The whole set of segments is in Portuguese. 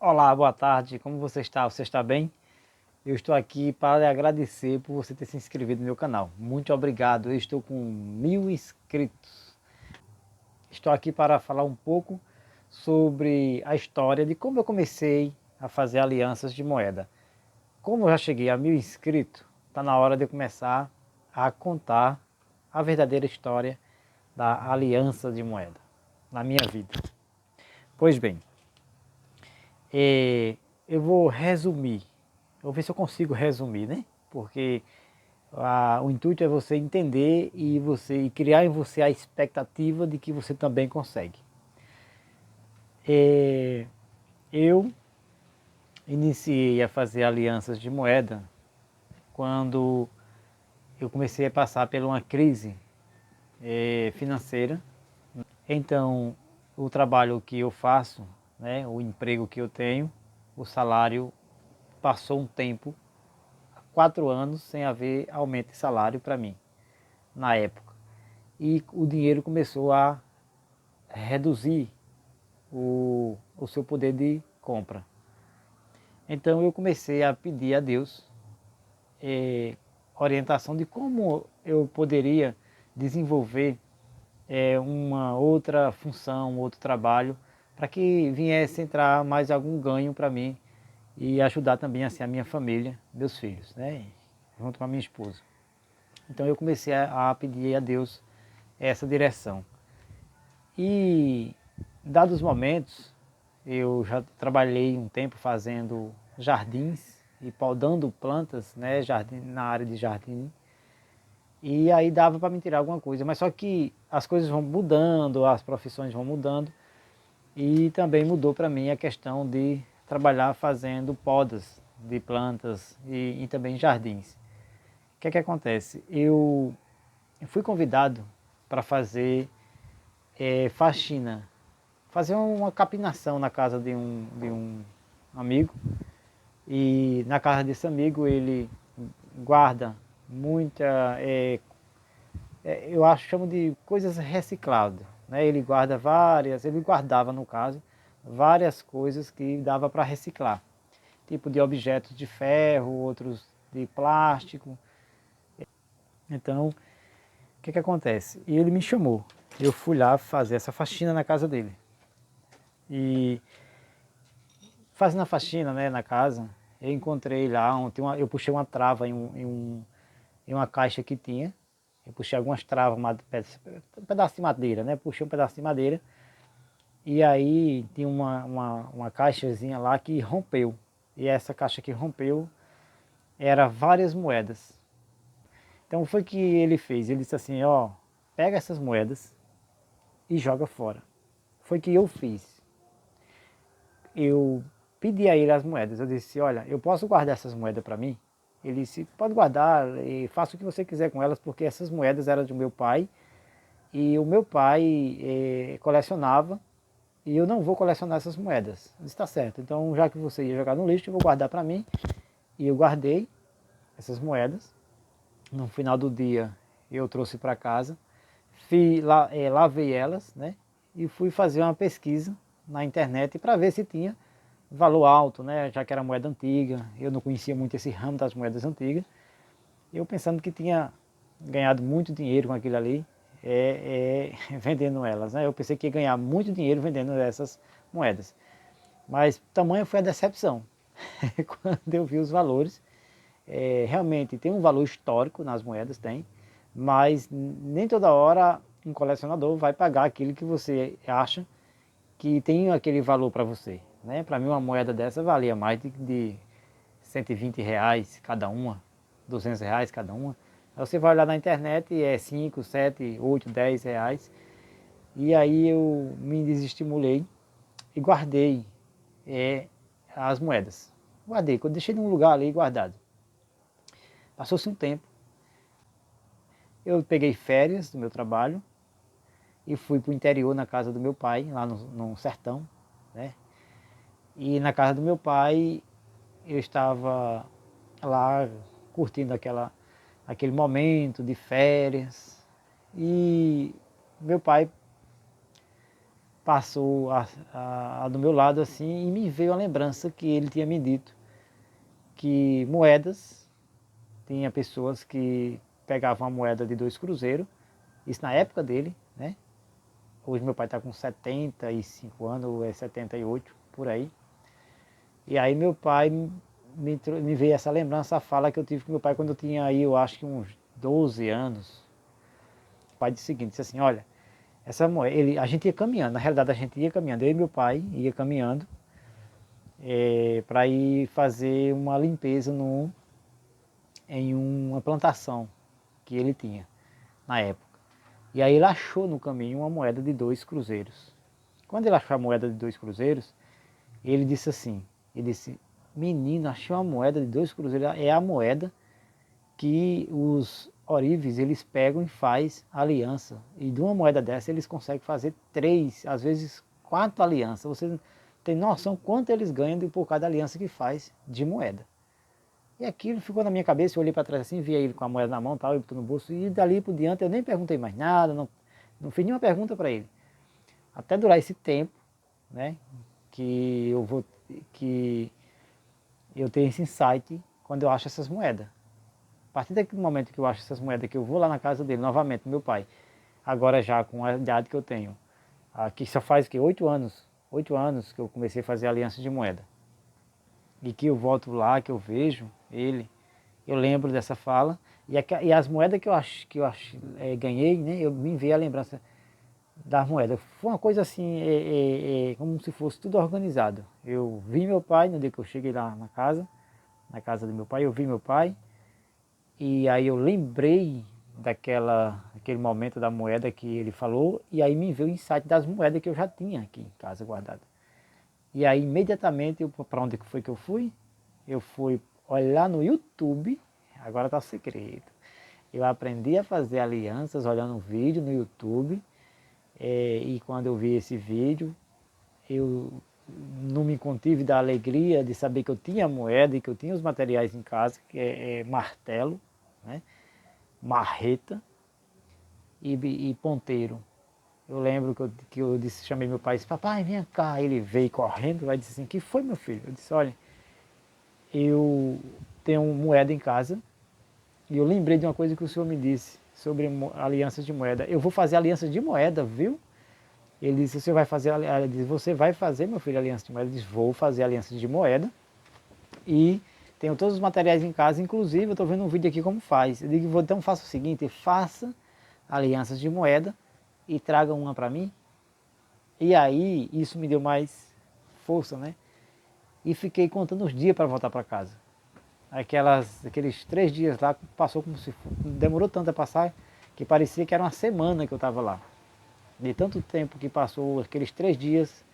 Olá, boa tarde, como você está? Você está bem? Eu estou aqui para lhe agradecer por você ter se inscrito no meu canal. Muito obrigado, eu estou com 1000 inscritos. Estou aqui para falar um pouco sobre a história de como eu comecei a fazer alianças de moeda. Como eu já cheguei a 1000 inscritos, está na hora de eu começar a contar a verdadeira história da aliança de moeda na minha vida. Pois bem, eu vou resumir. Eu vou ver se eu consigo resumir, né? Porque o intuito é você entender e criar em você a expectativa de que você também consegue. Eu iniciei a fazer alianças de moeda quando eu comecei a passar por uma crise financeira. Então, o trabalho que eu faço, né, o emprego que eu tenho, o salário passou um tempo, 4 anos, sem haver aumento de salário para mim, na época. E o dinheiro começou a reduzir o seu poder de compra. Então eu comecei a pedir a Deus orientação de como eu poderia desenvolver uma outra função, um outro trabalho, para que viesse entrar mais algum ganho para mim e ajudar também assim a minha família, meus filhos, né? Junto com a minha esposa. Então eu comecei a pedir a Deus essa direção. E dados os momentos, eu já trabalhei um tempo fazendo jardins e podando plantas, né, jardim, na área de jardim. E aí dava para me tirar alguma coisa, mas só que as coisas vão mudando, as profissões vão mudando e também mudou para mim a questão de trabalhar fazendo podas de plantas e também jardins. O que é que acontece? Eu fui convidado para fazer faxina, fazer uma capinação na casa de um amigo. E na casa desse amigo ele guarda muita, eu acho, chamo de coisas recicladas. Né? Ele guarda várias, ele guardava no caso, várias coisas que dava para reciclar. Tipo de objetos de ferro, outros de plástico. Então, o que acontece? E ele me chamou. Eu fui lá fazer essa faxina na casa dele. E fazendo a faxina, né, na casa, eu encontrei lá, eu puxei uma trava em uma caixa que tinha. Eu puxei algumas travas, um pedaço de madeira, né? Puxei um pedaço de madeira e aí tinha uma caixazinha lá que rompeu. E essa caixa que rompeu era várias moedas. Então foi o que ele fez. Ele disse assim, ó, pega essas moedas e joga fora. Foi o que eu fiz. Eu pedi a ele as moedas. Eu disse, olha, eu posso guardar essas moedas para mim? Ele disse, pode guardar e faça o que você quiser com elas, porque essas moedas eram do meu pai e o meu pai colecionava e eu não vou colecionar essas moedas. Eu disse, tá certo, então já que você ia jogar no lixo, eu vou guardar para mim. E eu guardei essas moedas. No final do dia eu trouxe para casa, lavei elas, né? E fui fazer uma pesquisa na internet para ver se tinha valor alto, né? Já que era moeda antiga, eu não conhecia muito esse ramo das moedas antigas. Eu pensando que tinha ganhado muito dinheiro com aquilo ali, vendendo elas, né? Eu pensei que ia ganhar muito dinheiro vendendo essas moedas. Mas tamanha foi a decepção quando eu vi os valores. Realmente tem um valor histórico nas moedas, tem, mas nem toda hora um colecionador vai pagar aquilo que você acha que tem aquele valor para você. Né? Para mim uma moeda dessa valia mais de R$ 120 cada uma, R$ 200 cada uma. Aí você vai olhar na internet e é 5, 7, 8, R$ 10. E aí eu me desestimulei e guardei as moedas. Guardei, eu deixei num lugar ali guardado. Passou-se um tempo, eu peguei férias do meu trabalho e fui para o interior na casa do meu pai, lá no sertão, né? E na casa do meu pai eu estava lá curtindo aquele momento de férias e meu pai passou do meu lado assim e me veio a lembrança que ele tinha me dito que moedas, tinha pessoas que pegavam a moeda de 2 cruzeiros, isso na época dele, né? Hoje meu pai está com 75 anos, ou é 78, por aí. E aí meu pai me veio essa lembrança, a fala que eu tive com meu pai quando eu tinha aí, eu acho que uns 12 anos. O pai disse o seguinte, disse assim, olha, essa moeda, a gente ia caminhando, na realidade a gente ia caminhando, eu e meu pai ia caminhando para ir fazer uma limpeza em uma plantação que ele tinha na época. E aí ele achou no caminho uma moeda de 2 cruzeiros. Quando ele achou a moeda de 2 cruzeiros, ele disse assim, ele disse, menino, achei uma moeda de 2 cruzeiros, é a moeda que os orives eles pegam e faz aliança. E de uma moeda dessa eles conseguem fazer 3, às vezes 4 alianças. Você tem noção quanto eles ganham por cada aliança que faz de moeda. E aquilo ficou na minha cabeça, eu olhei para trás assim, via ele com a moeda na mão, tal, eu botou no bolso, e dali por diante eu nem perguntei mais nada, não fiz nenhuma pergunta para ele. Até durar esse tempo, né, que eu tenho esse insight quando eu acho essas moedas. A partir daquele momento que eu acho essas moedas, que eu vou lá na casa dele, novamente, meu pai, agora já com a idade que eu tenho, aqui só faz que 8 anos que eu comecei a fazer aliança de moeda. E que eu volto lá, que eu vejo ele, eu lembro dessa fala, e as moedas que eu ganhei, né, eu me veio a lembrança das moedas. Foi uma coisa assim, como se fosse tudo organizado. Eu vi meu pai, no dia que eu cheguei lá na casa do meu pai, eu vi meu pai, e aí eu lembrei daquele momento da moeda que ele falou, e aí me veio o insight das moedas que eu já tinha aqui em casa guardada. E aí imediatamente, para onde foi que eu fui? Eu fui olhar no YouTube, agora está o segredo. Eu aprendi a fazer alianças olhando um vídeo no YouTube, e quando eu vi esse vídeo, eu não me contive da alegria de saber que eu tinha moeda e que eu tinha os materiais em casa, que é martelo, né? Marreta e ponteiro. Eu lembro que eu disse, chamei meu pai e disse, papai, vem cá. Ele veio correndo e disse assim, que foi, meu filho? Eu disse, olha, eu tenho moeda em casa e eu lembrei de uma coisa que o senhor me disse sobre alianças de moeda. Eu vou fazer aliança de moeda, viu? Ele disse, você vai fazer, ele disse, você vai fazer, meu filho, aliança de moeda? Eu disse, vou fazer aliança de moeda e tenho todos os materiais em casa, inclusive eu estou vendo um vídeo aqui como faz. Eu digo, então faça o seguinte, faça alianças de moeda e traga uma para mim. E aí isso me deu mais força, né? E fiquei contando os dias para voltar para casa. Aqueles 3 dias lá passou como se demorou tanto a passar que parecia que era uma semana que eu estava lá. De tanto tempo que passou aqueles 3 dias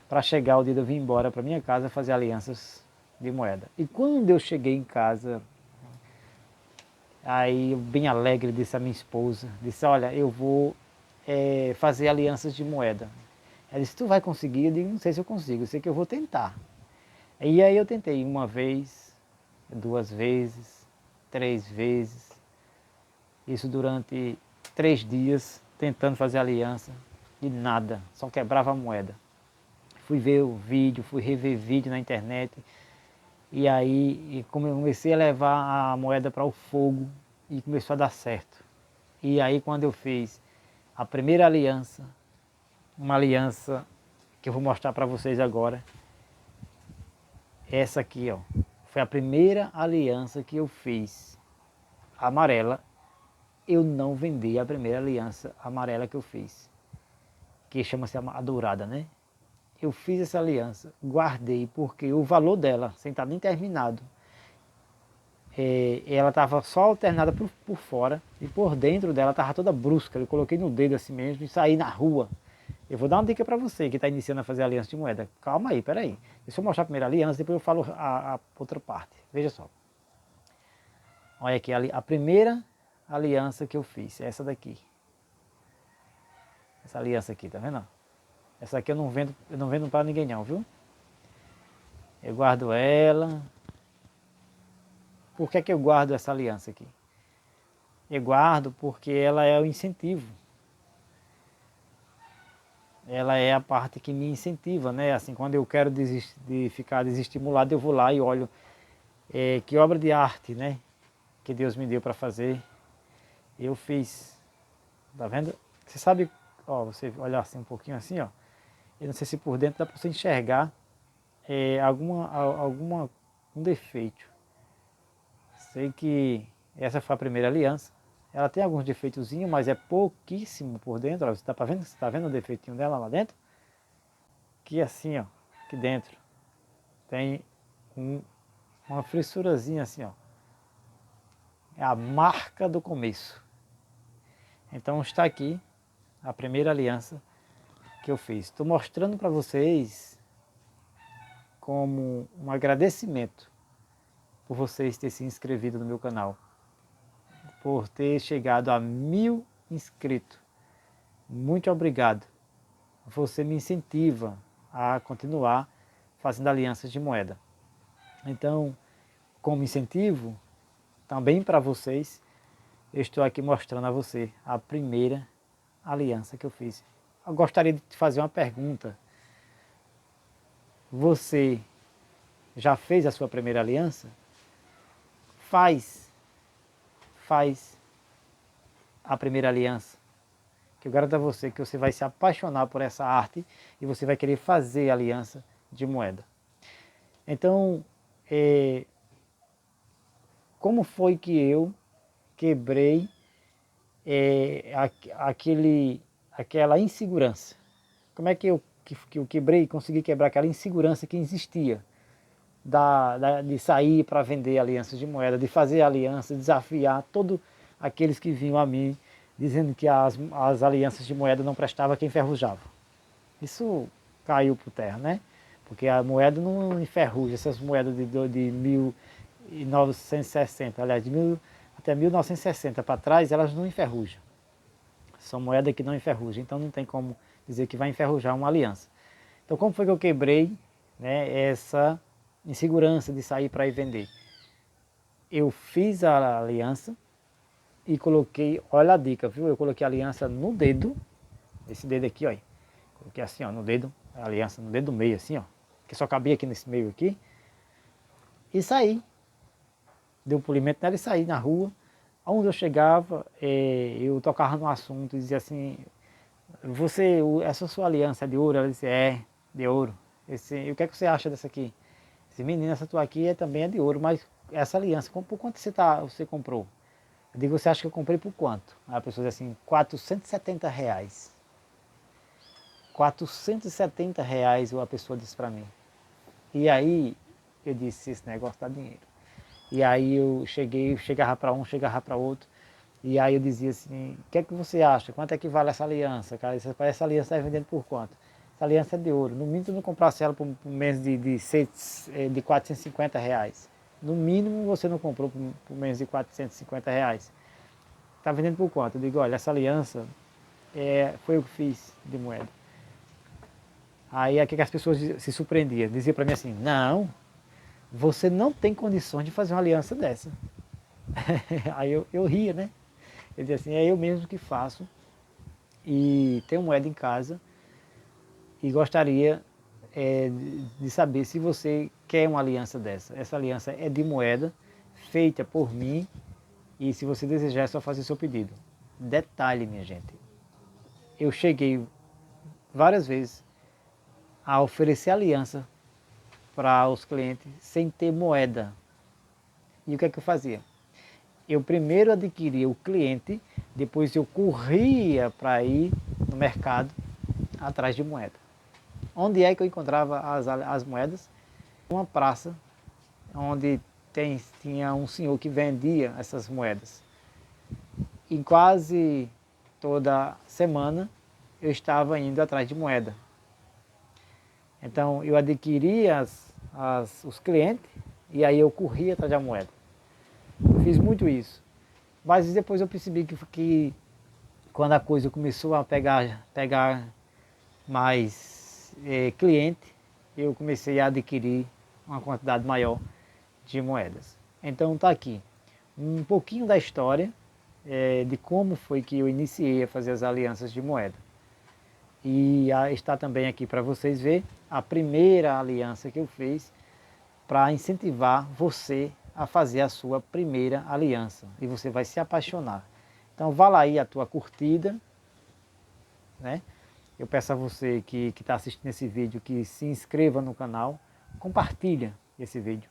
para chegar o dia de eu vir embora para minha casa fazer alianças de moeda. E quando eu cheguei em casa, aí eu bem alegre disse a minha esposa, disse, olha, eu vou fazer alianças de moeda. Ela disse, tu vai conseguir? Eu digo, não sei se eu consigo, eu sei que eu vou tentar. E aí eu tentei 1 vez, 2 vezes, 3 vezes, isso durante 3 dias, tentando fazer aliança, e nada, só quebrava a moeda. Fui ver o vídeo, fui rever vídeo na internet, e aí comecei a levar a moeda para o fogo, e começou a dar certo. E aí quando eu fiz a primeira aliança, uma aliança que eu vou mostrar para vocês agora, essa aqui, ó, foi a primeira aliança que eu fiz, amarela. Eu não vendi a primeira aliança amarela que eu fiz, que chama-se a dourada, né? Eu fiz essa aliança, guardei, porque o valor dela, sem estar nem terminado, ela estava só alternada por fora, e por dentro dela estava toda brusca. Eu coloquei no dedo assim mesmo e saí na rua. Eu vou dar uma dica para você que está iniciando a fazer aliança de moeda. Calma aí, peraí. Deixa eu mostrar a primeira aliança, depois eu falo a outra parte. Veja só. Olha aqui, a primeira aliança que eu fiz, é essa daqui. Essa aliança aqui, tá vendo? Essa aqui eu não vendo para ninguém não, viu? Eu guardo ela. Por que que eu guardo essa aliança aqui? Eu guardo porque ela é o incentivo. ela é a parte que me incentiva, né? Assim, quando eu quero ficar desestimulado, eu vou lá e olho que obra de arte, né? Que Deus me deu para fazer. Eu fiz, tá vendo? Você sabe, ó, você olhar assim um pouquinho assim, ó. Eu não sei se por dentro dá para você enxergar um defeito. Sei que essa foi a primeira aliança. Ela tem alguns defeitozinhos, mas é pouquíssimo por dentro. Ó, você está vendo? Você tá vendo o defeitinho dela lá dentro? Que assim, ó, aqui dentro tem uma frissurazinha assim, ó. É a marca do começo. Então está aqui a primeira aliança que eu fiz. Estou mostrando para vocês como um agradecimento por vocês terem se inscrevido no meu canal, por ter chegado a 1000 inscritos. Muito obrigado. Você me incentiva a continuar fazendo alianças de moeda. Então, como incentivo, também para vocês, eu estou aqui mostrando a você a primeira aliança que eu fiz. Eu gostaria de te fazer uma pergunta. Você já fez a sua primeira aliança? Faz a primeira aliança. Que eu garanto a você que você vai se apaixonar por essa arte e você vai querer fazer aliança de moeda. Então, como foi que eu quebrei aquela insegurança? Como é que eu quebrei, consegui quebrar aquela insegurança que existia de sair para vender alianças de moeda, de fazer aliança, desafiar todos aqueles que vinham a mim dizendo que as alianças de moeda não prestavam quem enferrujava. Isso caiu por terra, né? Porque a moeda não enferruja, essas moedas de 1960, aliás, até 1960 para trás, elas não enferrujam. São moedas que não enferrujam, então não tem como dizer que vai enferrujar uma aliança. Então como foi que eu quebrei, né, essa insegurança de sair para ir vender? Eu fiz a aliança e coloquei, olha a dica, viu? Eu coloquei a aliança no dedo, esse dedo aqui, ó. Coloquei assim, ó, no dedo, a aliança no dedo meio, assim, ó, que só cabia aqui nesse meio aqui, e saí. Dei um polimento nela e saí na rua. Onde eu chegava, eu tocava no assunto e dizia assim, essa sua aliança é de ouro? Ela disse, é, de ouro. E o que é que você acha dessa aqui? Esse menino, essa tua aqui também é de ouro, mas essa aliança, por quanto você comprou? Eu digo, você acha que eu comprei por quanto? Aí a pessoa diz assim, R$ 470. R$ 470 a pessoa disse para mim. E aí eu disse, esse negócio dá dinheiro. E aí eu chegava para um, chegava para outro. E aí eu dizia assim, o que é que você acha? Quanto é que vale essa aliança? Cara, essa aliança está vendendo por quanto? Essa aliança é de ouro. No mínimo tu não comprasse ela por menos de R$ 450. No mínimo você não comprou por menos de R$ 450. Está vendendo por quanto? Eu digo, olha, essa aliança foi eu que fiz de moeda. Aí aqui que as pessoas se surpreendiam, diziam para mim assim, não, você não tem condições de fazer uma aliança dessa. Aí eu ria, né? Ele dizia assim, é eu mesmo que faço e tenho moeda em casa e gostaria de saber se você quer uma aliança dessa. Essa aliança é de moeda, feita por mim e se você desejar é só fazer seu pedido. Detalhe, minha gente, eu cheguei várias vezes a oferecer aliança para os clientes sem ter moeda. E o que é que eu fazia? Eu primeiro adquiria o cliente, depois eu corria para ir no mercado atrás de moeda. Onde é que eu encontrava as moedas? Uma praça onde tinha um senhor que vendia essas moedas. E quase toda semana eu estava indo atrás de moeda. Então eu adquiria os clientes e aí eu corria atrás da moeda. Eu fiz muito isso. Mas depois eu percebi que quando a coisa começou a pegar mais cliente, eu comecei a adquirir uma quantidade maior de moedas. Então está aqui um pouquinho da história de como foi que eu iniciei a fazer as alianças de moeda. E está também aqui para vocês ver a primeira aliança que eu fiz para incentivar você a fazer a sua primeira aliança. E você vai se apaixonar. Então vá lá aí a tua curtida, né? Eu peço a você que está assistindo esse vídeo que se inscreva no canal, compartilha esse vídeo.